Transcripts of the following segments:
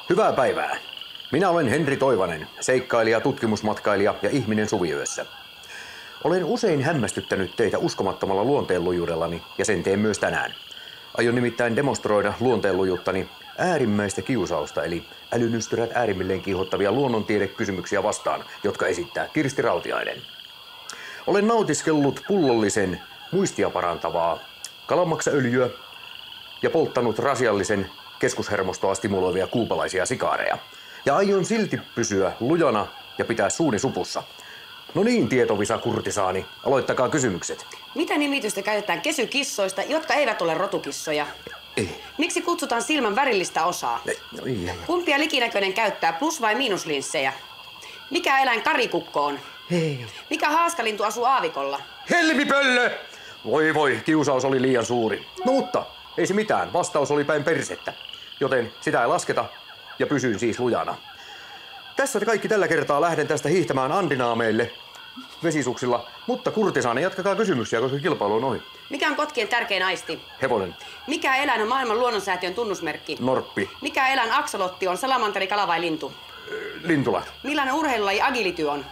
Hyvää päivää. Minä olen Henri Toivanen, seikkailija, tutkimusmatkailija ja ihminen suviyössä. Olen usein hämmästyttänyt teitä uskomattomalla luonteenlujuudellani ja sen teen myös tänään. Aion nimittäin demonstroida luonteenlujuuttani äärimmäistä kiusausta, eli älynystyrät äärimmilleen kiihottavia luonnontiedekysymyksiä vastaan, jotka esittää Kirsti Rautiainen. Olen nautiskellut pullollisen muistia parantavaa kalamaksaöljyä ja polttanut rasiallisen keskushermostoa stimuloivia kuupalaisia sikaareja. Ja aion silti pysyä lujana ja pitää suuni supussa. No niin, tietovisa kurtisaani, aloittakaa kysymykset. Mitä nimitystä käytetään kesykissoista, jotka eivät ole rotukissoja? Ei. Miksi kutsutaan silmän värillistä osaa? Kumpia likinäköinen käyttää plus- vai miinuslinssejä? Mikä eläin karikukko on? Ei. Mikä haaskalintu asuu aavikolla? Helmipöllö! Voi, kiusaus oli liian suuri. No mutta, ei se mitään, vastaus oli päin persettä. Joten sitä ei lasketa ja pysyn siis lujana. Tässä kaikki tällä kertaa, lähden tästä hiihtämään Andinaameille vesisuksilla, mutta kurtisaani, jatkakaa kysymyksiä, koska kilpailu on ohi. Mikä on kotkien tärkein aisti? Hevonen. Mikä eläin on maailman luonnonsäätiön tunnusmerkki? Norppi. Mikä eläin aksolotti on, salamanteri, kala vai lintu? Lintula. Millainen urheilulaji agility on?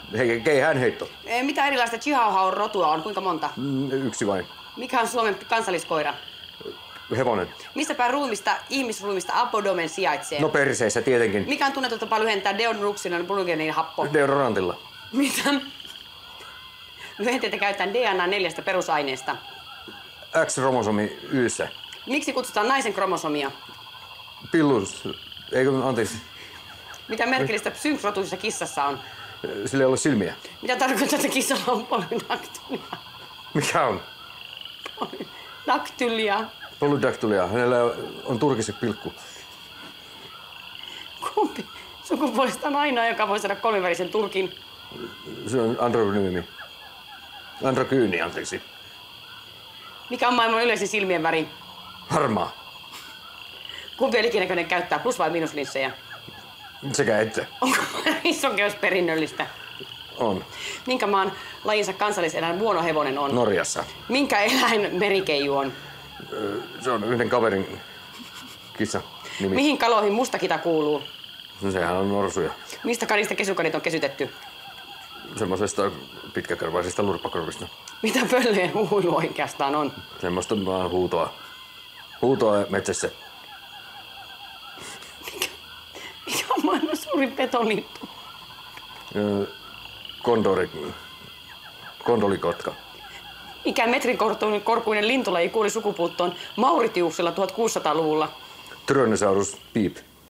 Keihäänheitto. Mitä erilaista chihuahuan rotua on? Kuinka monta? Yksi vain. Mikä on Suomen kansalliskoira? Hevonen. Missä päin ihmisruumista apodomen sijaitsee? No perseessä tietenkin. Mikä on tunnettu tapa lyhentää deoxyribonukleenin happo? Deodorantilla. Mitä? Lyhenteitä käytetään DNA 4 perusaineesta. X-kromosomi Yssä. Miksi kutsutaan naisen kromosomia? Pillus. Anteeksi. Mitä merkillistä synksrotuisessa kissassa on? Sillä ei ole silmiä. Mitä tarkoittaa, että kissalla on polydaktylia? Mikä on? Daktylia. Polydaktylia. Hänellä on turkissa pilkku. Kumpi sukupuolesta on ainoa, joka voi saada kolmivärisen turkin? Se on andronyymi. Androkyyni, anteeksi. Mikä on maailman yleisin silmien väri? Harmaa. Kumpi likinäköinen käyttää plus- vai miinuslinssejä? Sekä että. Onko sokeus perinnöllistä? On. Minkä maan lajinsa kansalliseläin vuonohevonen on? Norjassa. Minkä eläin merikeiju on? Se on yhden kaverin kissa nimi. Mihin kaloihin mustakita kuuluu? No sehän on norsuja. Mistä kanista kesukanit on kesytetty? Semmoisesta pitkäkarvaisesta lurppakorvista. Mitä pöllöjen huuilu oikeastaan on? Semmoista vaan huutoa. Huutoa metsässä. Mikä on maailman suurin petolintu? Kondolikotka. Mikä metrin korkuinen lintulaji kuoli sukupuuttoon Mauritiuksella 1600-luvulla? Tyrannosaurus piip.